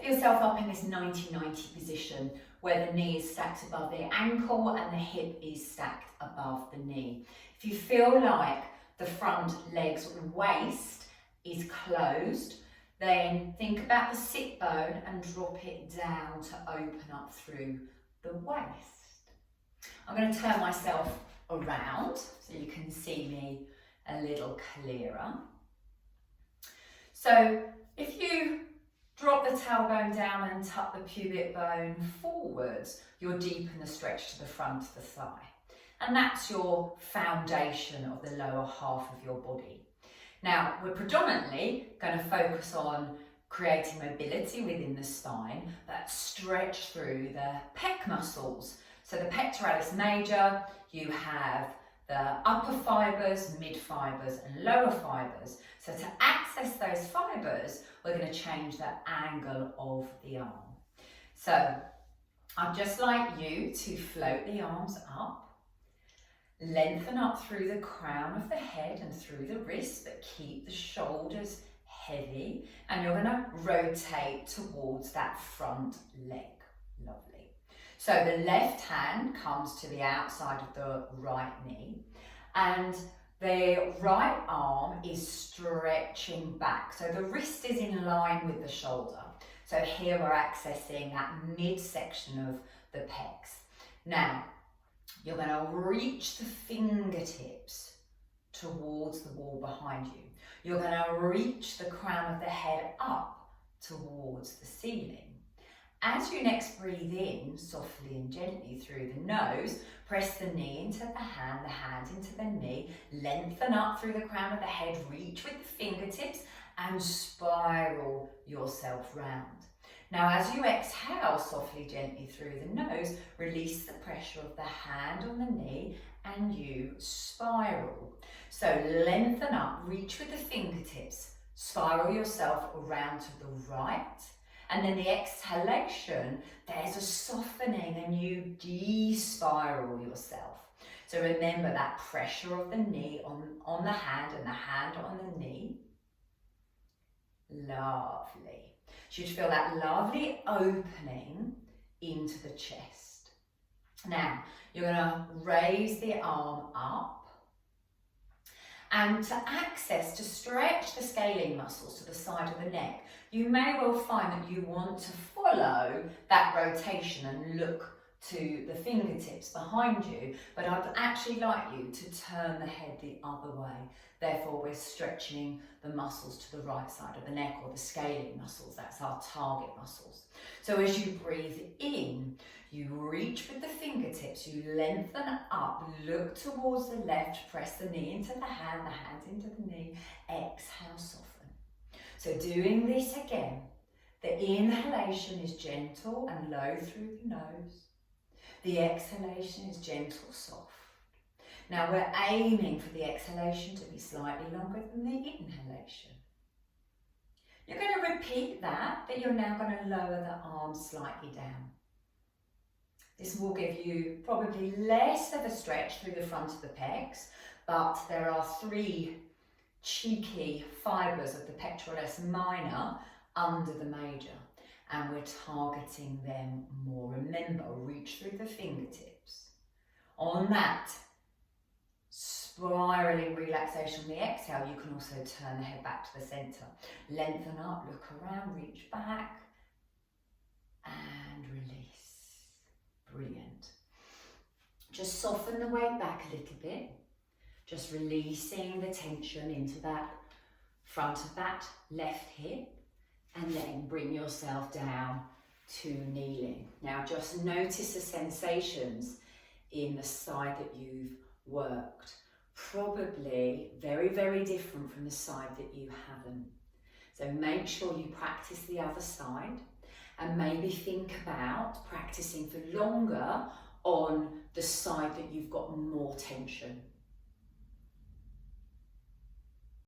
yourself up in this 90-90 position where the knee is stacked above the ankle and the hip is stacked above the knee. If you feel like the front leg's waist is closed, then think about the sit bone and drop it down to open up through the waist. I'm going to turn myself around so you can see me a little clearer. So if you drop the tailbone down and tuck the pubic bone forwards, you'll deepen the stretch to the front of the thigh. And that's your foundation of the lower half of your body. Now, we're predominantly going to focus on creating mobility within the spine, but stretch through the pec muscles. So the pectoralis major, you have the upper fibres, mid fibres and lower fibres. So to access those fibres, we're going to change the angle of the arm. So I'd just like you to float the arms up. Lengthen up through the crown of the head and through the wrists, but keep the shoulders heavy. And you're going to rotate towards that front leg. Lovely. So the left hand comes to the outside of the right knee, and the right arm is stretching back. So the wrist is in line with the shoulder. So here we're accessing that midsection of the pecs. Now, you're going to reach the fingertips towards the wall behind you. You're going to reach the crown of the head up towards the ceiling. As you next breathe in, softly and gently through the nose, press the knee into the hand into the knee, lengthen up through the crown of the head, reach with the fingertips and spiral yourself round. Now, as you exhale softly, gently through the nose, release the pressure of the hand on the knee and you spiral. So lengthen up, reach with the fingertips, spiral yourself around to the right. And then the exhalation, there's a softening and you de-spiral yourself. So remember that pressure of the knee on the hand and the hand on the knee. Lovely. You should feel that lovely opening into the chest. Now, you're going to raise the arm up. And to stretch the scalene muscles to the side of the neck, you may well find that you want to follow that rotation and look to the fingertips behind you, but I'd actually like you to turn the head the other way. Therefore, we're stretching the muscles to the right side of the neck, or the scalene muscles, that's our target muscles. So as you breathe in, you reach with the fingertips, you lengthen up, look towards the left, press the knee into the hand into the knee, exhale, soften. So doing this again, the inhalation is gentle and low through the nose. The exhalation is gentle, soft. Now we're aiming for the exhalation to be slightly longer than the inhalation. You're going to repeat that, but you're now going to lower the arms slightly down. This will give you probably less of a stretch through the front of the pecs, but there are 3 cheeky fibres of the pectoralis minor under the major, and we're targeting them more. Remember, reach through the fingertips. On that spiraling relaxation on the exhale, you can also turn the head back to the centre. Lengthen up, look around, reach back, and release. Brilliant. Just soften the weight back a little bit. Just releasing the tension into that front of that left hip, and then bring yourself down to kneeling. Now just notice the sensations in the side that you've worked. Probably very, very different from the side that you haven't. So make sure you practice the other side, and maybe think about practicing for longer on the side that you've got more tension.